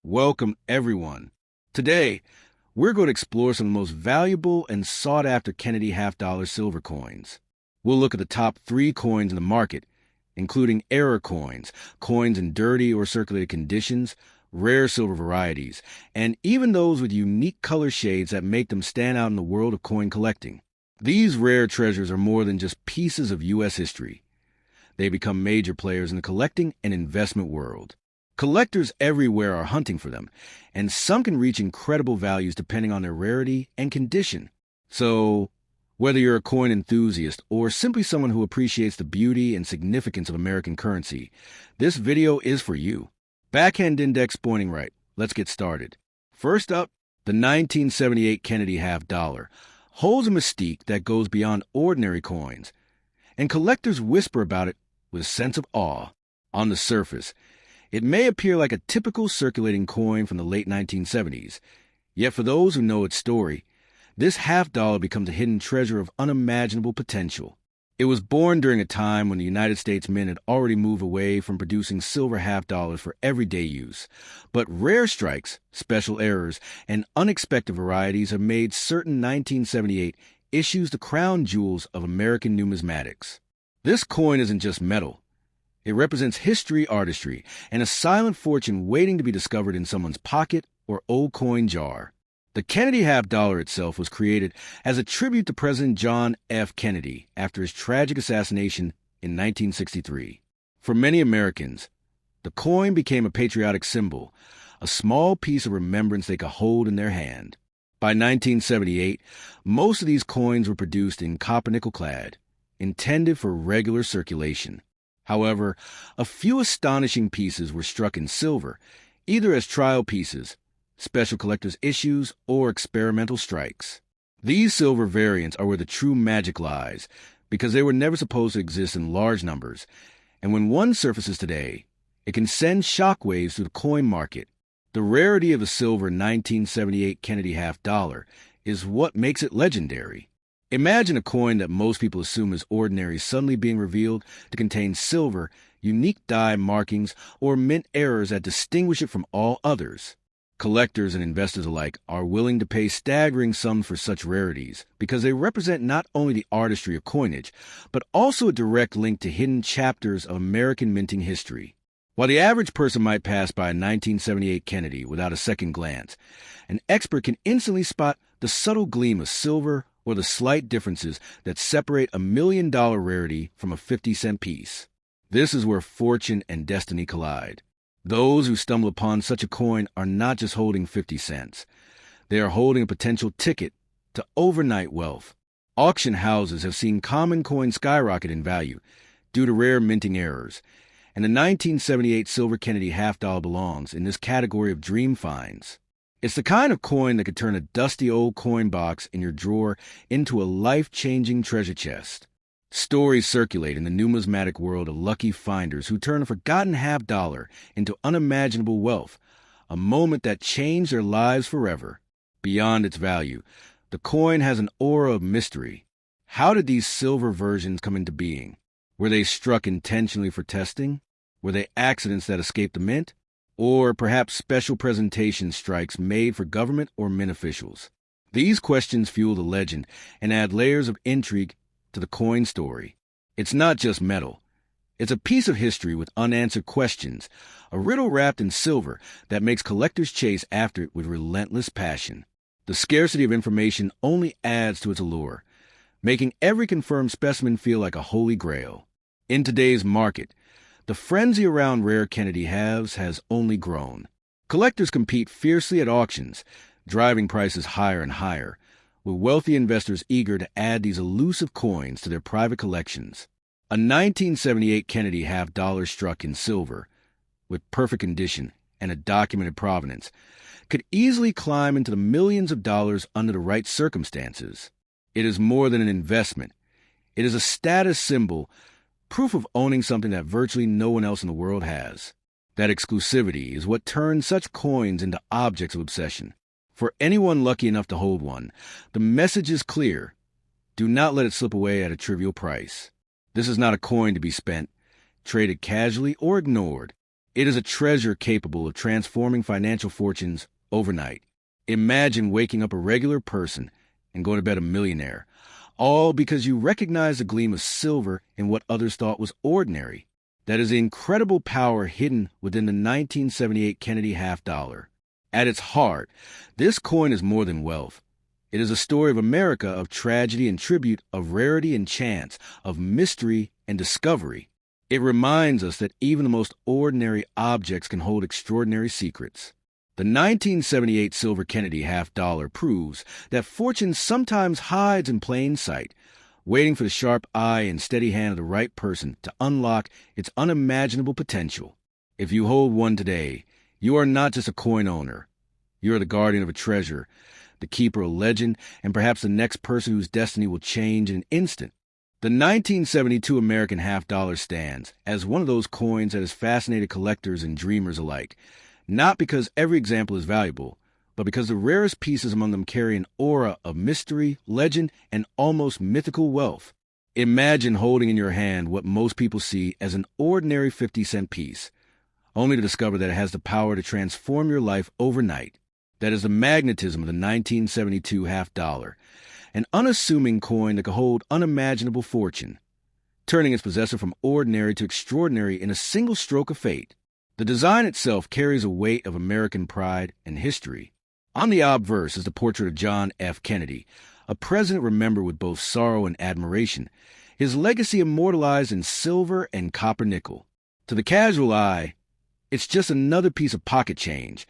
Welcome, everyone. Today, we're going to explore some of the most valuable and sought-after Kennedy half-dollar silver coins. We'll look at the top 3 coins in the market, including error coins, coins in dirty or circulated conditions, rare silver varieties, and even those with unique color shades that make them stand out in the world of coin collecting. These rare treasures are more than just pieces of U.S. history. They become major players in the collecting and investment world. Collectors everywhere are hunting for them, and some can reach incredible values depending on their rarity and condition. So, whether you're a coin enthusiast or simply someone who appreciates the beauty and significance of American currency, this video is for you. Backhand index pointing right. Let's get started. First up, the 1978 Kennedy half-dollar holds a mystique that goes beyond ordinary coins, and collectors whisper about it with a sense of awe. On the surface, it may appear like a typical circulating coin from the late 1970s, yet for those who know its story, this half-dollar becomes a hidden treasure of unimaginable potential. It was born during a time when the United States Mint had already moved away from producing silver half-dollars for everyday use, but rare strikes, special errors, and unexpected varieties have made certain 1978 issues the crown jewels of American numismatics. This coin isn't just metal. It represents history, artistry, and a silent fortune waiting to be discovered in someone's pocket or old coin jar. The Kennedy half-dollar itself was created as a tribute to President John F. Kennedy after his tragic assassination in 1963. For many Americans, the coin became a patriotic symbol, a small piece of remembrance they could hold in their hand. By 1978, most of these coins were produced in copper-nickel clad, intended for regular circulation. However, a few astonishing pieces were struck in silver, either as trial pieces, special collector's issues, or experimental strikes. These silver variants are where the true magic lies, because they were never supposed to exist in large numbers, and when one surfaces today, it can send shockwaves through the coin market. The rarity of the silver 1978 Kennedy half-dollar is what makes it legendary. Imagine a coin that most people assume is ordinary suddenly being revealed to contain silver, unique die markings, or mint errors that distinguish it from all others. Collectors and investors alike are willing to pay staggering sums for such rarities because they represent not only the artistry of coinage, but also a direct link to hidden chapters of American minting history. While the average person might pass by a 1978 Kennedy without a second glance, an expert can instantly spot the subtle gleam of silver or the slight differences that separate a $1 million rarity from a 50-cent piece. This is where fortune and destiny collide. Those who stumble upon such a coin are not just holding 50 cents. They are holding a potential ticket to overnight wealth. Auction houses have seen common coins skyrocket in value due to rare minting errors, and the 1978 silver Kennedy half-dollar belongs in this category of dream finds. It's the kind of coin that could turn a dusty old coin box in your drawer into a life-changing treasure chest. Stories circulate in the numismatic world of lucky finders who turn a forgotten half-dollar into unimaginable wealth, a moment that changed their lives forever. Beyond its value, the coin has an aura of mystery. How did these silver versions come into being? Were they struck intentionally for testing? Were they accidents that escaped the mint? Or perhaps special presentation strikes made for government or mint officials? These questions fuel the legend and add layers of intrigue to the coin story. It's not just metal. It's a piece of history with unanswered questions, a riddle wrapped in silver that makes collectors chase after it with relentless passion. The scarcity of information only adds to its allure, making every confirmed specimen feel like a holy grail. In today's market, the frenzy around rare Kennedy halves has only grown. Collectors compete fiercely at auctions, driving prices higher and higher, with wealthy investors eager to add these elusive coins to their private collections. A 1978 Kennedy half-dollar struck in silver, with perfect condition and a documented provenance, could easily climb into the millions of dollars under the right circumstances. It is more than an investment. It is a status symbol, proof of owning something that virtually no one else in the world has. That exclusivity is what turns such coins into objects of obsession. For anyone lucky enough to hold one, the message is clear. Do not let it slip away at a trivial price. This is not a coin to be spent, traded casually, or ignored. It is a treasure capable of transforming financial fortunes overnight. Imagine waking up a regular person and going to bed a millionaire, all because you recognize a gleam of silver in what others thought was ordinary. That is the incredible power hidden within the 1978 Kennedy half dollar. At its heart, this coin is more than wealth. It is a story of America, of tragedy and tribute, of rarity and chance, of mystery and discovery. It reminds us that even the most ordinary objects can hold extraordinary secrets. The 1978 silver Kennedy half dollar proves that fortune sometimes hides in plain sight, waiting for the sharp eye and steady hand of the right person to unlock its unimaginable potential. If you hold one today, you are not just a coin owner. You are the guardian of a treasure, the keeper of a legend, and perhaps the next person whose destiny will change in an instant. The 1972 American half dollar stands as one of those coins that has fascinated collectors and dreamers alike, not because every example is valuable, but because the rarest pieces among them carry an aura of mystery, legend, and almost mythical wealth. Imagine holding in your hand what most people see as an ordinary 50-cent piece, only to discover that it has the power to transform your life overnight. That is the magnetism of the 1972 half dollar, an unassuming coin that could hold unimaginable fortune, turning its possessor from ordinary to extraordinary in a single stroke of fate. The design itself carries a weight of American pride and history. On the obverse is the portrait of John F. Kennedy, a president remembered with both sorrow and admiration, his legacy immortalized in silver and copper nickel. To the casual eye, it's just another piece of pocket change,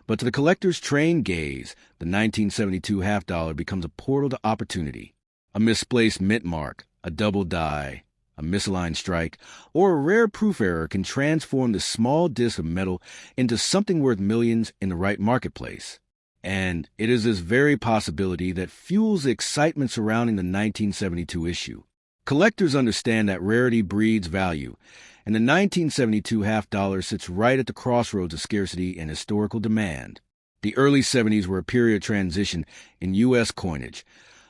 but to the collector's trained gaze, the 1972 half dollar becomes a portal to opportunity. A misplaced mint mark, a double die, a misaligned strike, or a rare proof error can transform the small disc of metal into something worth millions in the right marketplace. And it is this very possibility that fuels the excitement surrounding the 1972 issue. Collectors understand that rarity breeds value, and the 1972 half dollar sits right at the crossroads of scarcity and historical demand. The early 70s were a period of transition in U.S. coinage,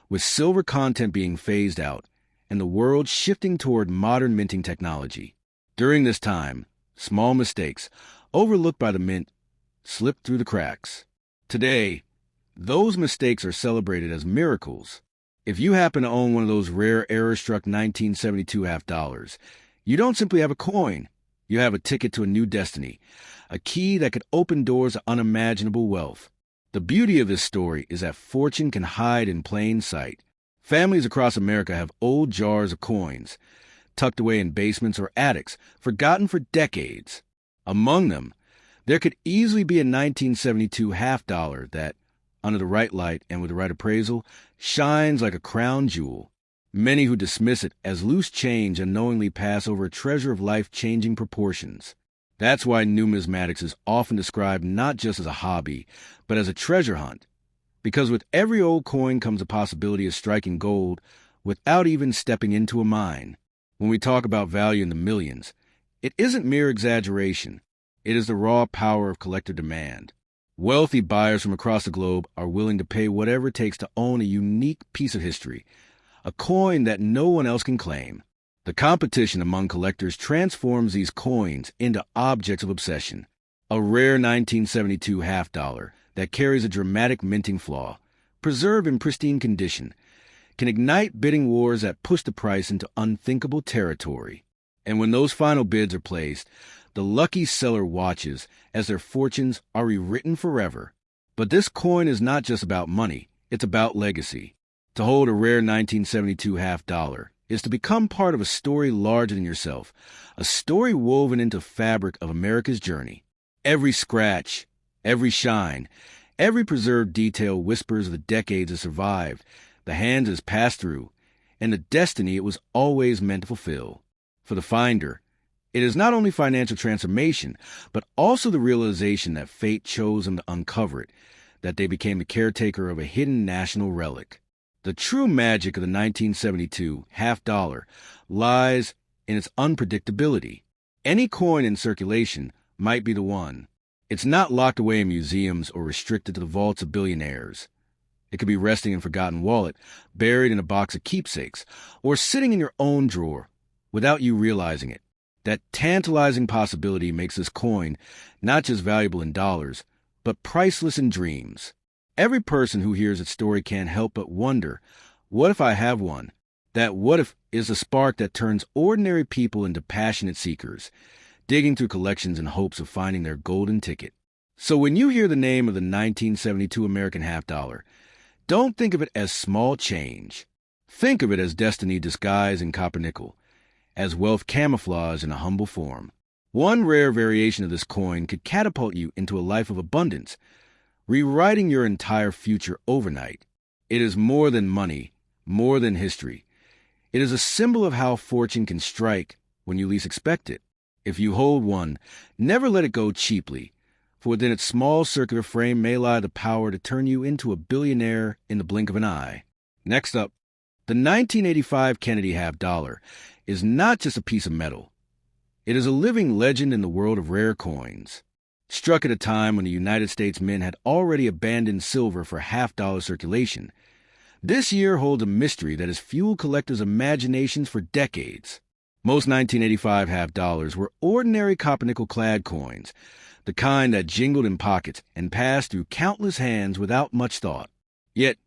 with silver content being phased out, and the world shifting toward modern minting technology. During this time, small mistakes, overlooked by the mint, slipped through the cracks. Today, those mistakes are celebrated as miracles. If you happen to own one of those rare error-struck 1972 half dollars, you don't simply have a coin. You have a ticket to a new destiny, a key that could open doors to unimaginable wealth. The beauty of this story is that fortune can hide in plain sight. Families across America have old jars of coins, tucked away in basements or attics, forgotten for decades. Among them, there could easily be a 1972 half dollar that, under the right light and with the right appraisal, shines like a crown jewel. Many who dismiss it as loose change unknowingly pass over a treasure of life-changing proportions. That's why numismatics is often described not just as a hobby, but as a treasure hunt. Because with every old coin comes a possibility of striking gold without even stepping into a mine. When we talk about value in the millions, it isn't mere exaggeration. It is the raw power of collector demand. Wealthy buyers from across the globe are willing to pay whatever it takes to own a unique piece of history, a coin that no one else can claim. The competition among collectors transforms these coins into objects of obsession. A rare 1972 half dollar that carries a dramatic minting flaw, preserved in pristine condition, can ignite bidding wars that push the price into unthinkable territory. And when those final bids are placed, the lucky seller watches as their fortunes are rewritten forever. But this coin is not just about money, it's about legacy. To hold a rare 1972 half dollar is to become part of a story larger than yourself, a story woven into the fabric of America's journey. Every scratch, every shine, every preserved detail whispers of the decades it survived, the hands it's passed through, and the destiny it was always meant to fulfill. For the finder, it is not only financial transformation, but also the realization that fate chose them to uncover it, that they became the caretaker of a hidden national relic. The true magic of the 1972 half dollar lies in its unpredictability. Any coin in circulation might be the one. It's not locked away in museums or restricted to the vaults of billionaires. It could be resting in a forgotten wallet, buried in a box of keepsakes, or sitting in your own drawer without you realizing it. That tantalizing possibility makes this coin not just valuable in dollars, but priceless in dreams. Every person who hears its story can't help but wonder, what if I have one? That what if is a spark that turns ordinary people into passionate seekers, digging through collections in hopes of finding their golden ticket. So when you hear the name of the 1972 American half dollar, don't think of it as small change. Think of it as destiny disguised in copper nickel, as wealth camouflaged in a humble form. One rare variation of this coin could catapult you into a life of abundance, rewriting your entire future overnight. It is more than money, more than history. It is a symbol of how fortune can strike when you least expect it. If you hold one, never let it go cheaply, for within its small circular frame may lie the power to turn you into a billionaire in the blink of an eye. Next up, the 1985 Kennedy half dollar is not just a piece of metal. It is a living legend in the world of rare coins. Struck at a time when the United States Mint had already abandoned silver for half-dollar circulation, this year holds a mystery that has fueled collectors' imaginations for decades. Most 1985 half dollars were ordinary copper-nickel-clad coins, the kind that jingled in pockets and passed through countless hands without much thought. Yet,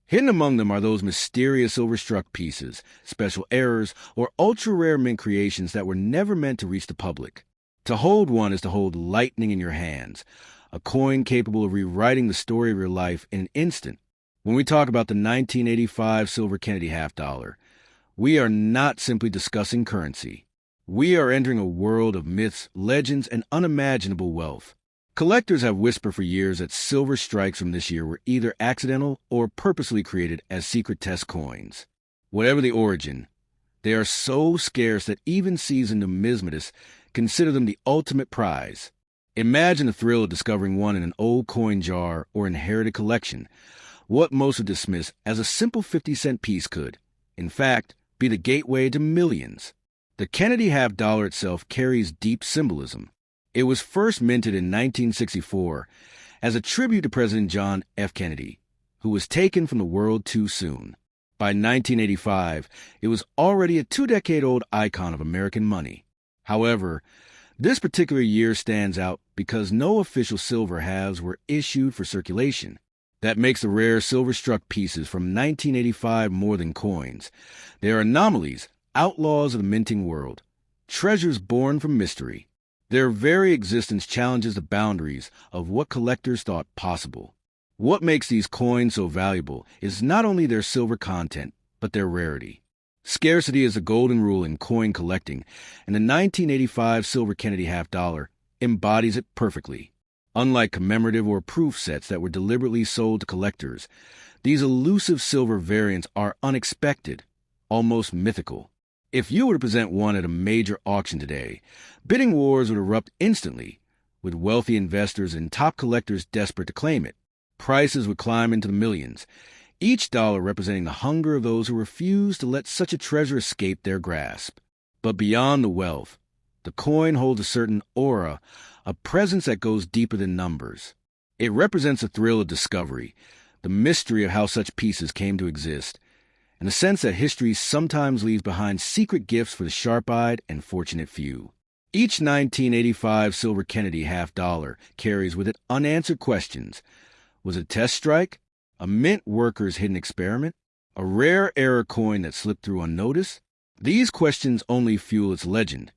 hidden among them are those mysterious silver-struck pieces, special errors, or ultra-rare mint creations that were never meant to reach the public. To hold one is to hold lightning in your hands, a coin capable of rewriting the story of your life in an instant. When we talk about the 1985 silver Kennedy half dollar, we are not simply discussing currency. We are entering a world of myths, legends, and unimaginable wealth. Collectors have whispered for years that silver strikes from this year were either accidental or purposely created as secret test coins. Whatever the origin, they are so scarce that even seasoned numismatists consider them the ultimate prize. Imagine the thrill of discovering one in an old coin jar or inherited collection, what most would dismiss as a simple 50-cent piece could, in fact, be the gateway to millions. The Kennedy half dollar itself carries deep symbolism. It was first minted in 1964 as a tribute to President John F. Kennedy, who was taken from the world too soon. By 1985, it was already a two-decade-old icon of American money. However, this particular year stands out because no official silver halves were issued for circulation. That makes the rare silver-struck pieces from 1985 more than coins. They are anomalies, outlaws of the minting world, treasures born from mystery. Their very existence challenges the boundaries of what collectors thought possible. What makes these coins so valuable is not only their silver content, but their rarity. Scarcity is the golden rule in coin collecting, and the 1985 silver Kennedy half dollar embodies it perfectly. Unlike commemorative or proof sets that were deliberately sold to collectors, these elusive silver variants are unexpected, almost mythical. If you were to present one at a major auction today, bidding wars would erupt instantly, with wealthy investors and top collectors desperate to claim it. Prices would climb into the millions, each dollar representing the hunger of those who refuse to let such a treasure escape their grasp. But beyond the wealth, the coin holds a certain aura, a presence that goes deeper than numbers. It represents the thrill of discovery, the mystery of how such pieces came to exist, and the sense that history sometimes leaves behind secret gifts for the sharp-eyed and fortunate few. Each 1985 silver Kennedy half dollar carries with it unanswered questions. Was it a test strike? A mint worker's hidden experiment? A rare error coin that slipped through unnoticed? These questions only fuel its legend,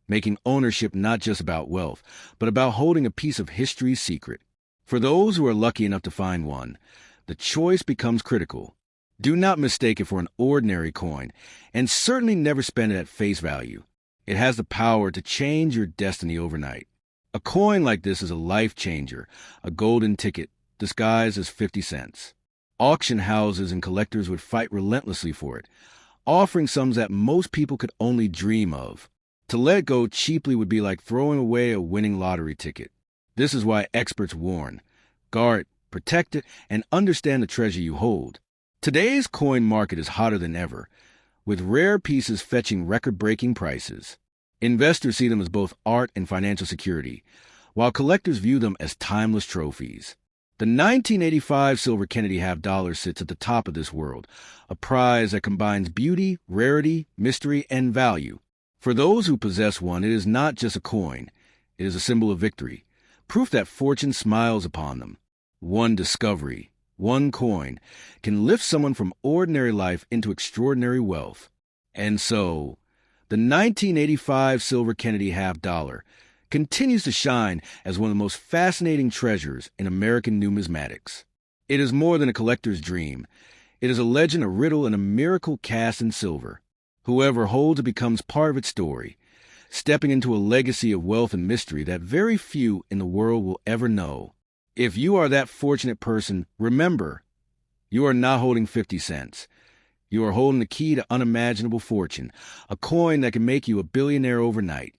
making ownership not just about wealth, but about holding a piece of history's secret. For those who are lucky enough to find one, the choice becomes critical. Do not mistake it for an ordinary coin, and certainly never spend it at face value. It has the power to change your destiny overnight. A coin like this is a life changer, a golden ticket disguised as 50 cents. Auction houses and collectors would fight relentlessly for it, offering sums that most people could only dream of. To let it go cheaply would be like throwing away a winning lottery ticket. This is why experts warn: guard, protect it, and understand the treasure you hold. Today's coin market is hotter than ever, with rare pieces fetching record-breaking prices. Investors see them as both art and financial security, while collectors view them as timeless trophies. The 1985 silver Kennedy half dollar sits at the top of this world, a prize that combines beauty, rarity, mystery, and value. For those who possess one, it is not just a coin. It is a symbol of victory, proof that fortune smiles upon them. One discovery, one coin, can lift someone from ordinary life into extraordinary wealth. And so, the 1985 silver Kennedy half-dollar continues to shine as one of the most fascinating treasures in American numismatics. It is more than a collector's dream. It is a legend, a riddle, and a miracle cast in silver. Whoever holds it becomes part of its story, stepping into a legacy of wealth and mystery that very few in the world will ever know. If you are that fortunate person, remember, you are not holding 50 cents. You are holding the key to unimaginable fortune, a coin that can make you a billionaire overnight.